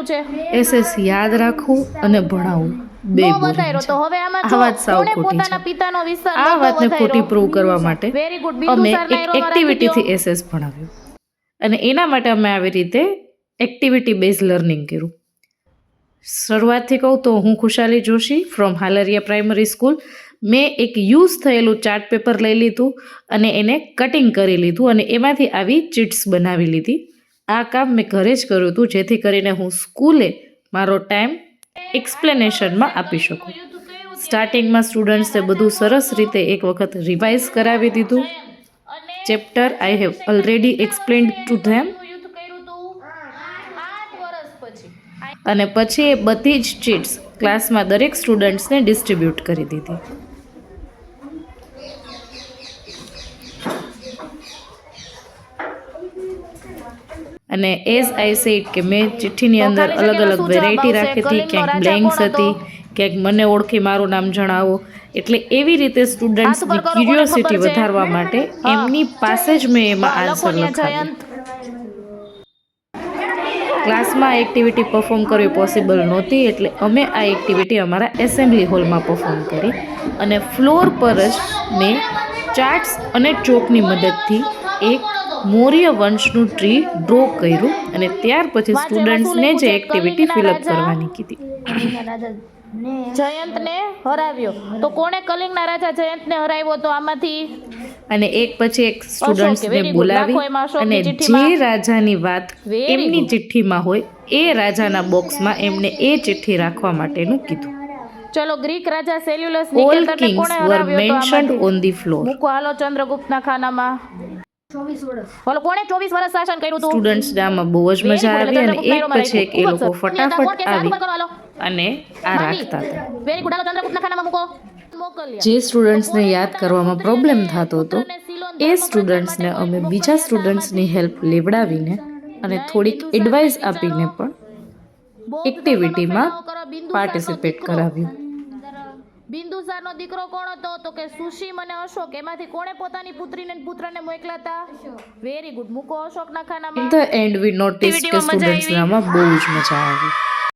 લખેલું છે? એસએસ યાદ રાખવું અને ભણાવવું બે નો બોરિંગ વધાર્યો છે. તો હવે આમાં આ વાત સાવ કોણે ખોટી પોતાના છે. પિતાનો વિસ્તાર આ નહોતો વાતને ખોટી વધાર્યો? પ્રૂવ કરવા માટે વેરી ગુડ. બિંદુ અમે સરના એક એરોમાં રાખી દ્યો. એક્ટિવિટીથી એસએસ ભણાવ્યું અને એના માટે અમે આવી રીતે એક્ટિવિટી બેઝ લર્નિંગ કર્યું. શરૂઆતથી કહું તો હું ખુશાલી જોશી ફ્રોમ હાલરિયા પ્રાઇમરી સ્કૂલ. મેં એક યુઝ થયેલું ચાર્ટ પેપર લઈ લીધું અને એને કટિંગ કરી લીધું અને એમાંથી આવી ચીટ્સ બનાવી લીધી. આ કામ મેં ઘરે જ કર્યું હતું જેથી કરીને હું સ્કૂલે મારો ટાઈમ એક્સપ્લેનેશનમાં આપી શકું. સ્ટાર્ટિંગમાં સ્ટુડન્ટ્સને બધું સરસ રીતે એક વખત રિવાઇઝ કરાવી દીધું. Chapter I have already explained to them. અને પછી એ બધી જ ચીટ્સ ક્લાસમાં દરેક સ્ટુડન્ટ્સને ડિસ્ટ્રીબ્યુટ કરી દીધી. અને એઝ આઈ સેડ કે મેં ચિઠ્ઠીની અંદર અલગ અલગ વેરાયટી રાખી હતી, ક્યાંક બ્લેન્ક્સ હતી, ક્યાંક મને ઓળખી મારું નામ જણાવો. એટલે એવી રીતે સ્ટુડન્ટ્સની ક્યુરિયોસિટી વધારવા માટે એમની પાસે જ મેં એમાં આન્સર લખાવ્યા. ક્લાસમાં એક્ટિવિટી પરફોર્મ કરવી પોસિબલ નહોતી એટલે અમે આ એક્ટિવિટી અમારા એસેમ્બલી હોલમાં પરફોર્મ કરી અને ફ્લોર પર જ મેં ચાર્ટ્સ અને ચોકની મદદથી એક મૌર્ય વંશનું ટ્રી ડ્રો કર્યું અને ત્યાર પછી સ્ટુડન્ટ્સને જે એક્ટિવિટી ફિલઅપ કરવાની કીધી. જયંતને હરાવ્યો. તો કોણે કલિંગના રાજા જયંતને હરાવ્યો? તો આમાંથી અને એક પછી એક સ્ટુડન્ટ્સને બોલાવી અને જે રાજાની વાત એમની ચિઠ્ઠીમાં હોય એ રાજાના બોક્સમાં એમને એ ચિઠ્ઠી રાખવા માટેનું કીધું. ચલો, ગ્રીક રાજા સેલ્યુલસ ઓલ નિકેટરને કિંગ્સ કોણે વર હરાવ્યો? તો મેન્શન્ડ આમાંથી ઓન ધી ફ્લોર. મૂકો હાલો ચંદ્રગુપ્તના ખાનામાં. 24 વર્ષ. બોલો, કોણે 24 વર્ષ શાસન કર્યું હતું? સ્ટુડન્ટ્સને આમાં બહુ જ મજા આવી અને એક પછી એક એ લોકો ફટાફટ આવી અને આ રાખતા હતા. Very good. હાલો ચંદ્રગુપ્તના ખાનામાં મૂકો. જે સ્ટુડન્ટ્સને યાદ કરવામાં પ્રોબ્લેમ થતો હતો એ સ્ટુડન્ટ્સને અમે બીજા સ્ટુડન્ટ્સની હેલ્પ લેવડાવીને અને થોડીક એડવાઇસ આપીને પણ એક્ટિવિટીમાં પાર્ટિસિપેટ કરાવ્યું. બિંદુસારનો દીકરો કોણ હતો? તો કે સુશીમ અને અશોક. એમાંથી કોણે પોતાની પુત્રીને પુત્રને મોકલ્યા હતા? Very good. મૂકો અશોકના ખાનામાં. In the and we notice કે સ્ટુડન્ટ્સને આમાં બહુ જ મજા આવી.